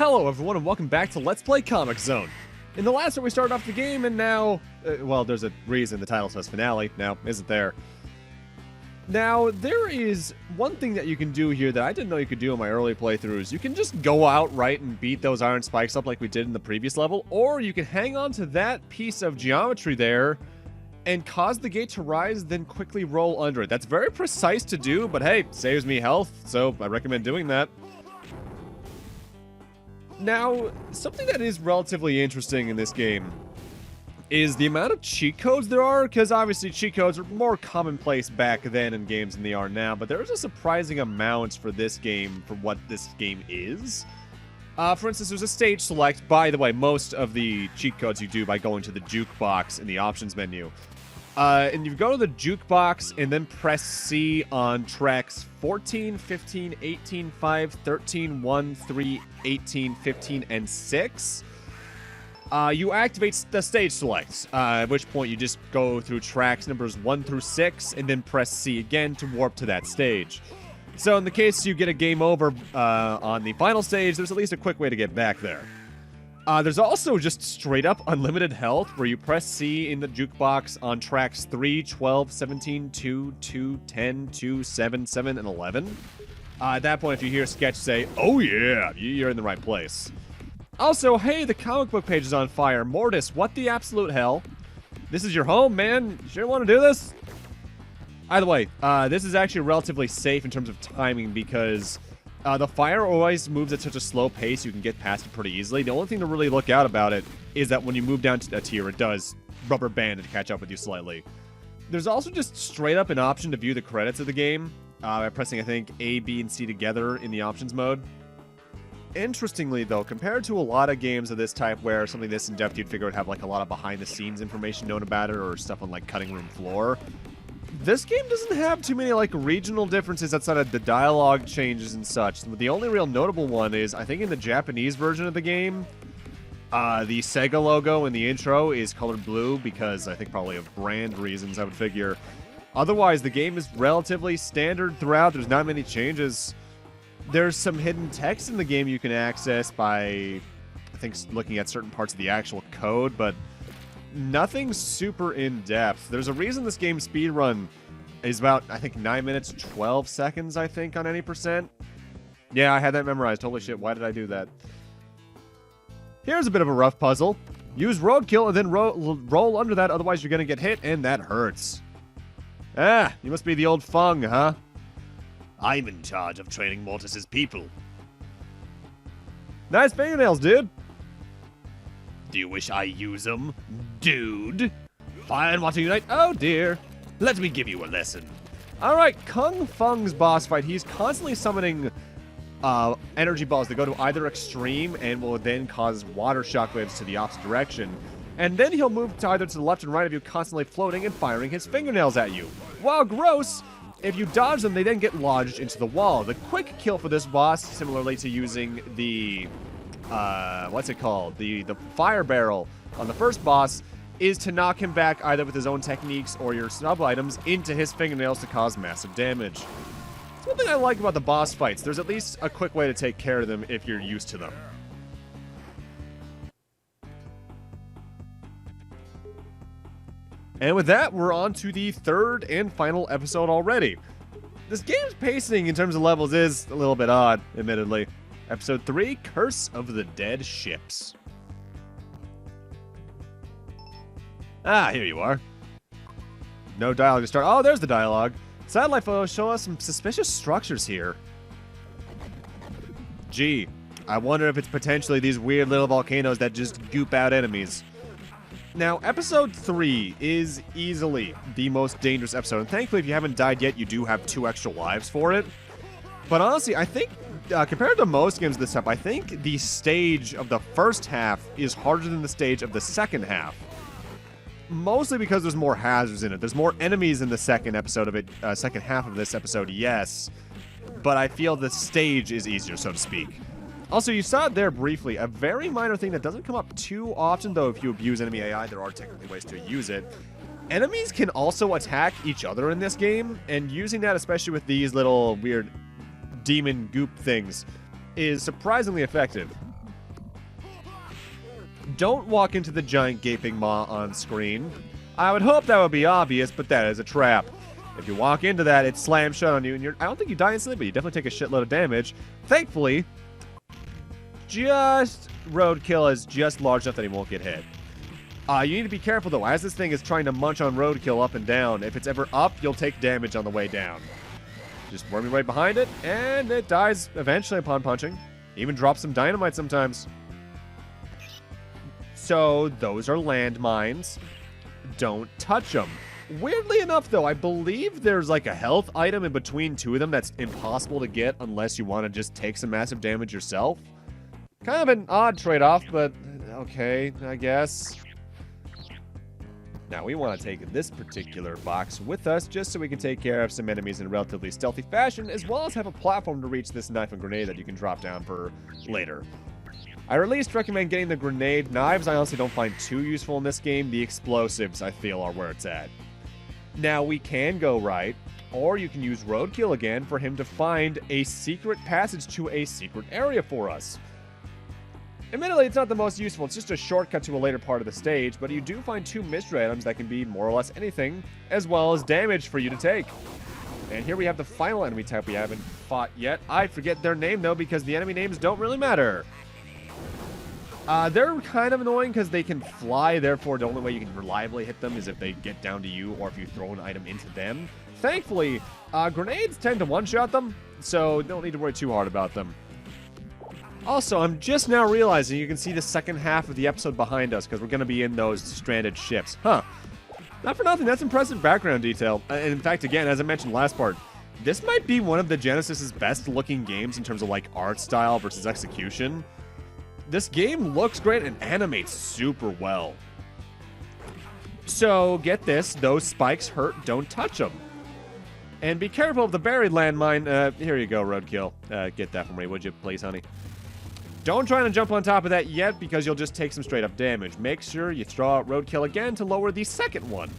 Hello everyone and welcome back to Let's Play Comix Zone. In the last one we started off the game and now, well, there's a reason the title says finale, now, isn't there? Now, there is one thing that you can do here that I didn't know you could do in my early playthroughs. You can just go outright and beat those iron spikes up like we did in the previous level, or you can hang on to that piece of geometry there and cause the gate to rise, then quickly roll under it. That's very precise to do, but hey, saves me health, so I recommend doing that. Now, something that is relatively interesting in this game is the amount of cheat codes there are, because obviously cheat codes are more commonplace back then in games than they are now, but there's a surprising amount for this game, for what this game is. For instance, there's a stage select. By the way, most of the cheat codes you do by going to the jukebox in the options menu. And you go to the jukebox and then press C on tracks 14, 15, 18, 5, 13, 1, 3, 18, 15, and 6. You activate the stage select, at which point you just go through tracks numbers 1 through 6 and then press C again to warp to that stage. So in the case you get a game over on the final stage, there's at least a quick way to get back there. There's also just straight up unlimited health where you press C in the jukebox on tracks 3, 12, 17, 2, 2, 10, 2, 7, 7, and 11. At that point, if you hear Sketch say, "Oh yeah," you're in the right place. Also, hey, the comic book page is on fire. Mortise, what the absolute hell? This is your home, man. You sure want to do this? Either way, this is actually relatively safe in terms of timing because the fire always moves at such a slow pace you can get past it pretty easily. The only thing to really look out about it is that when you move down to a tier, it does rubber band to catch up with you slightly. There's also just straight up an option to view the credits of the game by pressing, I think, A, B, and C together in the options mode. Interestingly, though, compared to a lot of games of this type where something this in-depth you'd figure would have like a lot of behind-the-scenes information known about it or stuff on like cutting room floor, this game doesn't have too many like regional differences outside of the dialogue changes and such. The only real notable one is, I think in the Japanese version of the game, the Sega logo in the intro is colored blue because I think probably of brand reasons, I would figure. Otherwise, the game is relatively standard throughout. There's not many changes. There's some hidden text in the game you can access by, I think, looking at certain parts of the actual code, but nothing super in-depth. There's a reason this game's speedrun is about, I think, 9 minutes, 12 seconds, I think, on any percent. Yeah, I had that memorized. Holy shit, why did I do that? Here's a bit of a rough puzzle. Use roadkill and then roll under that, otherwise you're gonna get hit, and that hurts. Ah, you must be the old Fung, huh? I'm in charge of training Mortise's people. Nice fingernails, dude. Do you wish I use them, dude? Fire and water unite. Oh dear. Let me give you a lesson. Alright, Kung Fung's boss fight. He's constantly summoning energy balls that go to either extreme and will then cause water shockwaves to the opposite direction. And then he'll move to either to the left and right of you, constantly floating and firing his fingernails at you. While gross, if you dodge them, they then get lodged into the wall. The quick kill for this boss, similarly to using the what's it called? The fire barrel on the first boss, is to knock him back either with his own techniques or your sub items into his fingernails to cause massive damage. It's one thing I like about the boss fights. There's at least a quick way to take care of them if you're used to them. And with that, we're on to the third and final episode already. This game's pacing in terms of levels is a little bit odd, admittedly. Episode 3, Curse of the Dead Ships. Ah, here you are. No dialogue to start. Oh, there's the dialogue. Satellite photos show us some suspicious structures here. Gee, I wonder if it's potentially these weird little volcanoes that just goop out enemies. Now, episode 3 is easily the most dangerous episode, and thankfully if you haven't died yet, you do have 2 extra lives for it. But honestly, I think, compared to most games this type, I think the stage of the first half is harder than the stage of the second half. Mostly because there's more hazards in it. There's more enemies in the second episode of it, second half of this episode, yes. But I feel the stage is easier, so to speak. Also, you saw it there briefly. A very minor thing that doesn't come up too often, though if you abuse enemy AI, there are technically ways to use it. Enemies can also attack each other in this game, and using that, especially with these little weird demon goop things, is surprisingly effective. don't walk into the giant gaping maw on screen. I would hope that would be obvious, but that is a trap. If you walk into that, it slams shut on you, and I don't think you die instantly, but you definitely take a shitload of damage. Thankfully, roadkill is just large enough that he won't get hit. You need to be careful, though, as this thing is trying to munch on roadkill up and down. If it's ever up, you'll take damage on the way down. Just worm your way behind it, and it dies eventually upon punching. Even drops some dynamite sometimes. So, those are landmines. Don't touch them. Weirdly enough, though, I believe there's like a health item in between two of them that's impossible to get unless you want to just take some massive damage yourself. Kind of an odd trade-off, but okay, I guess. Now, we want to take this particular box with us just so we can take care of some enemies in a relatively stealthy fashion, as well as have a platform to reach this knife and grenade that you can drop down for later. I at least recommend getting the grenade. Knives I honestly don't find too useful in this game. The explosives, I feel, are where it's at. Now, we can go right, or you can use roadkill again for him to find a secret passage to a secret area for us. Admittedly, it's not the most useful, it's just a shortcut to a later part of the stage, but you do find two mystery items that can be more or less anything, as well as damage for you to take. And here we have the final enemy type we haven't fought yet. I forget their name, though, because the enemy names don't really matter. They're kind of annoying because they can fly, therefore the only way you can reliably hit them is if they get down to you or if you throw an item into them. Thankfully, grenades tend to one-shot them, so don't need to worry too hard about them. Also, I'm just now realizing you can see the second half of the episode behind us because we're going to be in those stranded ships. Huh. Not for nothing, that's impressive background detail. And in fact, again, as I mentioned last part, this might be one of the Genesis's best-looking games in terms of, like, art style versus execution. This game looks great and animates super well. So, get this, those spikes hurt, don't touch them. And be careful of the buried landmine. Here you go, roadkill. Get that for me, would you, please, honey? Don't try to jump on top of that yet, because you'll just take some straight-up damage. Make sure you throw out roadkill again to lower the second one.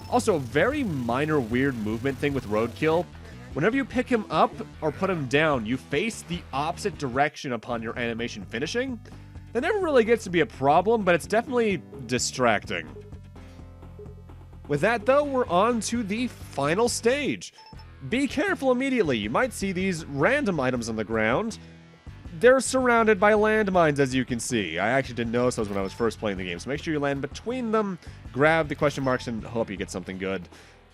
Also, very minor weird movement thing with roadkill. Whenever you pick him up or put him down, you face the opposite direction upon your animation finishing. That never really gets to be a problem, but it's definitely distracting. With that, though, we're on to the final stage. Be careful immediately. You might see these random items on the ground. They're surrounded by landmines, as you can see. I actually didn't notice those when I was first playing the game, so make sure you land between them, grab the question marks, and hope you get something good.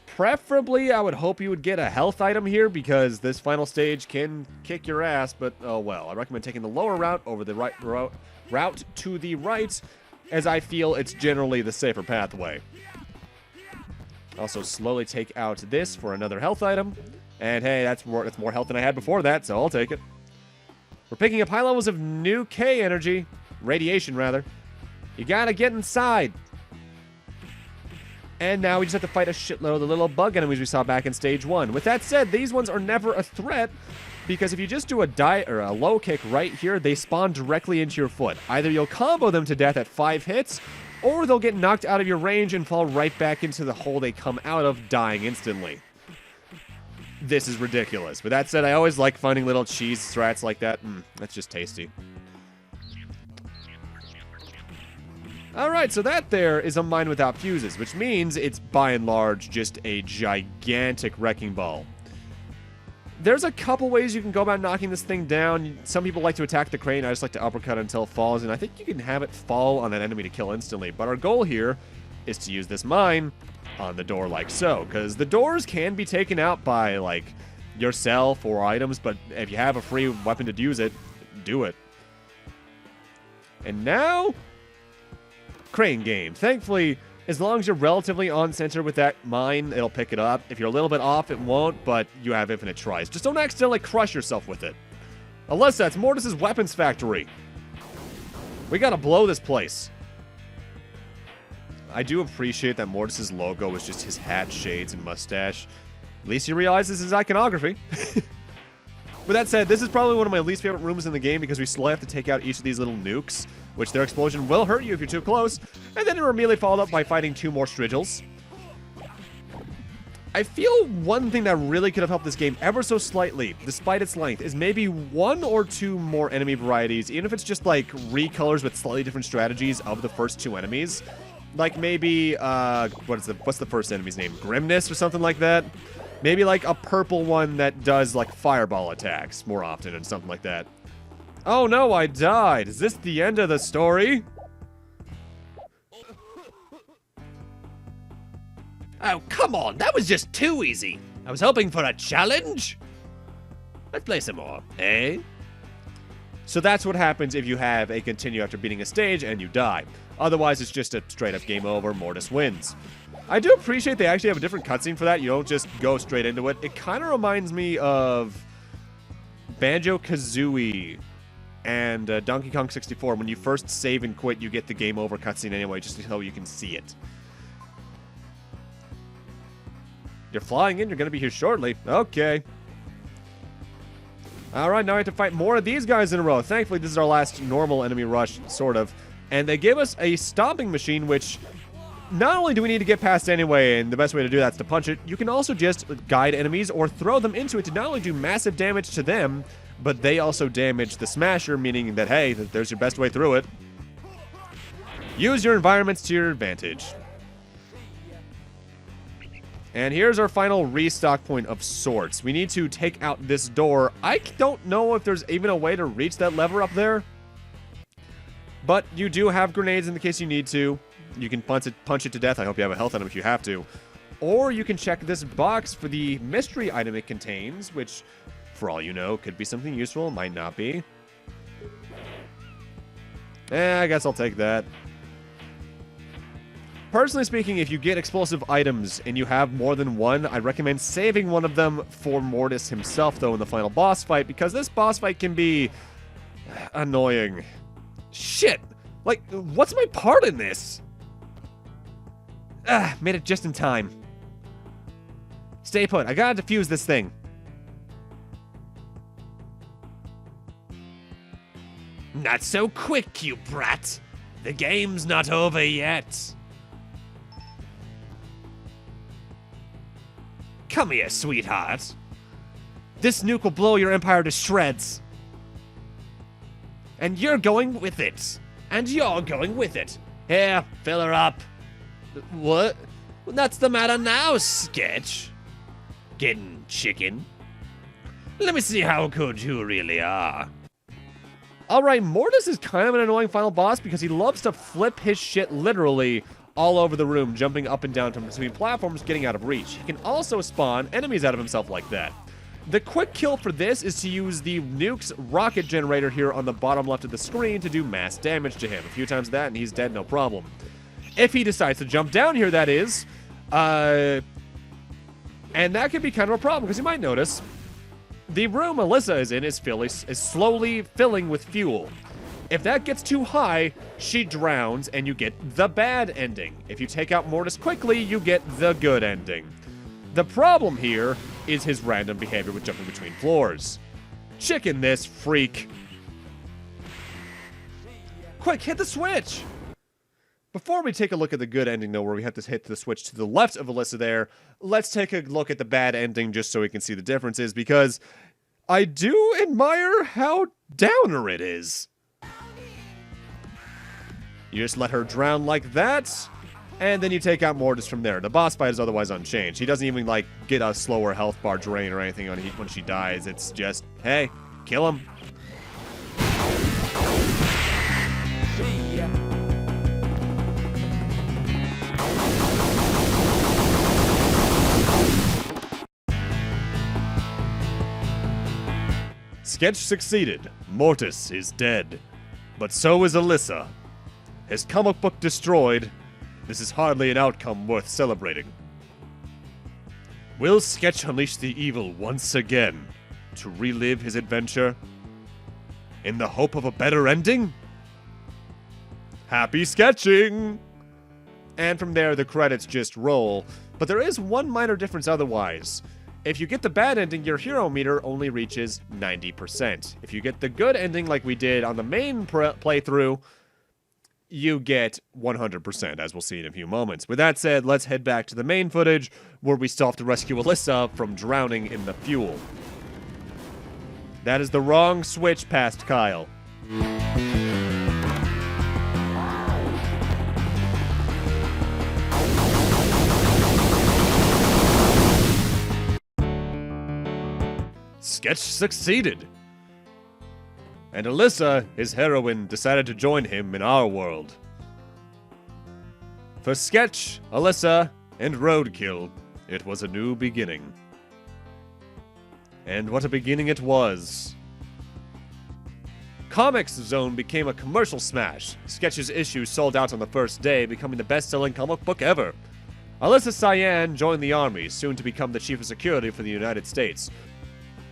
Preferably, I would hope you would get a health item here, because this final stage can kick your ass, but oh well. I recommend taking the lower route over the right route to the right, as I feel it's generally the safer pathway. Also, slowly take out this for another health item. And hey, that's more health than I had before that, so I'll take it. We're picking up high levels of new K energy. Radiation, rather. You gotta get inside. And now we just have to fight a shitload of the little bug enemies we saw back in stage 1. With that said, these ones are never a threat, because if you just do a low kick right here, they spawn directly into your foot. Either you'll combo them to death at 5 hits, or they'll get knocked out of your range and fall right back into the hole they come out of, dying instantly. This is ridiculous. With that said, I always like finding little cheese strats like that. That's just tasty. Alright, so that there is a mine without fuses, which means it's by and large just a gigantic wrecking ball. There's a couple ways you can go about knocking this thing down. Some people like to attack the crane. I just like to uppercut until it falls, and I think you can have it fall on an enemy to kill instantly. But our goal here is to use this mine on the door like so, because the doors can be taken out by, like, yourself or items, but if you have a free weapon to use it, do it. And now, crane game. Thankfully, as long as you're relatively on center with that mine, it'll pick it up. If you're a little bit off, it won't, but you have infinite tries. Just don't accidentally crush yourself with it. Unless that's Mortise's weapons factory. We gotta blow this place. I do appreciate that Mortise's logo is just his hat, shades, and mustache. At least he realizes his iconography. With that said, this is probably one of my least favorite rooms in the game because we slowly have to take out each of these little nukes, which their explosion will hurt you if you're too close, and then you're immediately followed up by fighting 2 more Strigils. I feel one thing that really could have helped this game ever so slightly, despite its length, is maybe 1 or 2 more enemy varieties, even if it's just like recolors with slightly different strategies of the first 2 enemies. Like maybe, what's the first enemy's name? Grimness or something like that? Maybe like a purple one that does like fireball attacks more often and something like that. Oh no, I died. Is this the end of the story? Oh, come on, that was just too easy. I was hoping for a challenge. Let's play some more, eh? So that's what happens if you have a continue after beating a stage and you die. Otherwise, it's just a straight-up game over, Mortise wins. I do appreciate they actually have a different cutscene for that. You don't just go straight into it. It kind of reminds me of Banjo-Kazooie and Donkey Kong 64. When you first save and quit, you get the game over cutscene anyway, just so you can see it. You're flying in, you're going to be here shortly. Okay. Alright, now I have to fight more of these guys in a row. Thankfully, this is our last normal enemy rush, sort of. And they give us a stomping machine, which not only do we need to get past anyway, and the best way to do that is to punch it, you can also just guide enemies or throw them into it to not only do massive damage to them, but they also damage the smasher, meaning that, hey, there's your best way through it. Use your environments to your advantage. And here's our final restock point of sorts. We need to take out this door. I don't know if there's even a way to reach that lever up there. But you do have grenades in the case you need to. You can punch it to death. I hope you have a health item if you have to. Or you can check this box for the mystery item it contains, which, for all you know, could be something useful, might not be. I guess I'll take that. Personally speaking, if you get explosive items and you have more than one, I'd recommend saving one of them for Mortise himself, though, in the final boss fight, because this boss fight can be annoying. Shit! Like, what's my part in this? Made it just in time. Stay put. I gotta defuse this thing. Not so quick, you brat. The game's not over yet. Come here, sweetheart. This nuke will blow your empire to shreds. And you're going with it. And you're going with it. Here, fill her up. What? What's the matter now, Sketch? Getting chicken? Let me see how good you really are. Alright, Mortise is kind of an annoying final boss because he loves to flip his shit literally all over the room, jumping up and down from between platforms, getting out of reach. He can also spawn enemies out of himself like that. The quick kill for this is to use the nuke's rocket generator here on the bottom left of the screen to do mass damage to him. A few times that and he's dead, no problem. If he decides to jump down here, that is. And that could be kind of a problem, because you might notice the room Alyssa is in is slowly filling with fuel. If that gets too high, she drowns, and you get the bad ending. If you take out Mortise quickly, you get the good ending. The problem here is his random behavior with jumping between floors. Chicken this, freak. Quick, hit the switch! Before we take a look at the good ending, though, where we have to hit the switch to the left of Alyssa there, let's take a look at the bad ending just so we can see the differences, because I do admire how downer it is. You just let her drown like that, and then you take out Mortise from there. The boss fight is otherwise unchanged. He doesn't even, like, get a slower health bar drain or anything when she dies. It's just, hey, kill him. Sketch succeeded. Mortise is dead. But so is Alyssa. His comic book destroyed. This is hardly an outcome worth celebrating. Will Sketch unleash the evil once again to relive his adventure? In the hope of a better ending? Happy sketching! And from there, the credits just roll. But there is one minor difference otherwise. If you get the bad ending, your hero meter only reaches 90%. If you get the good ending like we did on the main playthrough, you get 100%, as we'll see in a few moments. With that said, let's head back to the main footage, where we still have to rescue Alyssa from drowning in the fuel. That is the wrong switch past Kyle. Sketch succeeded. And Alyssa, his heroine, decided to join him in our world. For Sketch, Alyssa, and Roadkill, it was a new beginning. And what a beginning it was. Comix Zone became a commercial smash. Sketch's issues sold out on the first day, becoming the best-selling comic book ever. Alyssa Cyan joined the army, soon to become the chief of security for the United States.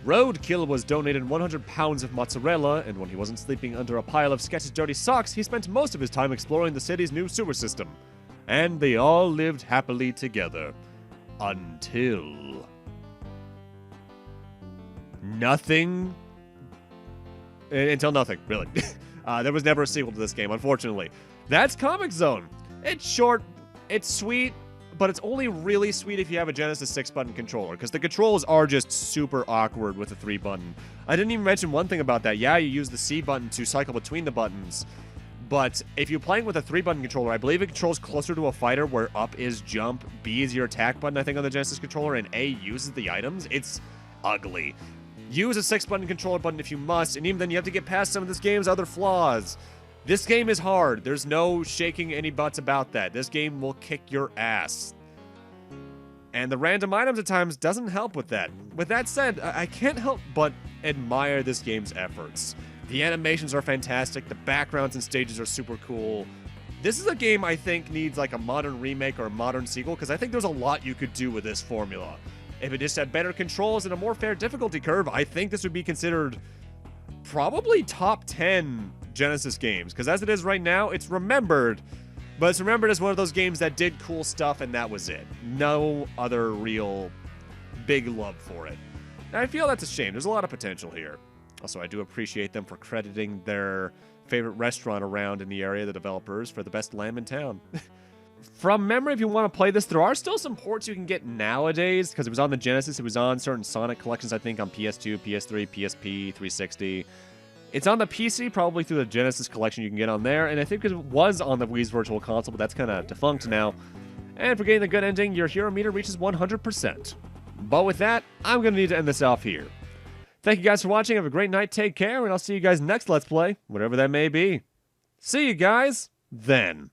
Roadkill was donated 100 pounds of mozzarella, and when he wasn't sleeping under a pile of Sketch's dirty socks, he spent most of his time exploring the city's new sewer system. And they all lived happily together. Until... nothing? Until nothing, really. There was never a sequel to this game, unfortunately. That's Comix Zone. It's short, it's sweet, but it's only really sweet if you have a Genesis 6-button controller, because the controls are just super awkward with the 3-button. I didn't even mention one thing about that. Yeah, you use the C button to cycle between the buttons, but if you're playing with a 3-button controller, I believe it controls closer to a fighter where up is jump, B is your attack button, I think, on the Genesis controller, and A uses the items. It's ugly. Use a 6-button controller button if you must, and even then you have to get past some of this game's other flaws. This game is hard. There's no shaking any butts about that. This game will kick your ass. And the random items at times doesn't help with that. With that said, I can't help but admire this game's efforts. The animations are fantastic. The backgrounds and stages are super cool. This is a game I think needs like a modern remake or a modern sequel, because I think there's a lot you could do with this formula. If it just had better controls and a more fair difficulty curve, I think this would be considered probably top 10 Genesis games. Because as it is right now, it's remembered, but it's remembered as one of those games that did cool stuff and that was it. No other real big love for it. And I feel that's a shame. There's a lot of potential here. Also, I do appreciate them for crediting their favorite restaurant around in the area, the developers, for the best lamb in town. From memory, if you want to play this, there are still some ports you can get nowadays, because it was on the Genesis, it was on certain Sonic collections, I think, on PS2, PS3, PSP, 360. It's on the PC, probably through the Genesis collection you can get on there, and I think it was on the Wii's Virtual Console, but that's kind of defunct now. And for getting the good ending, your hero meter reaches 100%. But with that, I'm going to need to end this off here. Thank you guys for watching, have a great night, take care, and I'll see you guys next Let's Play, whatever that may be. See you guys then.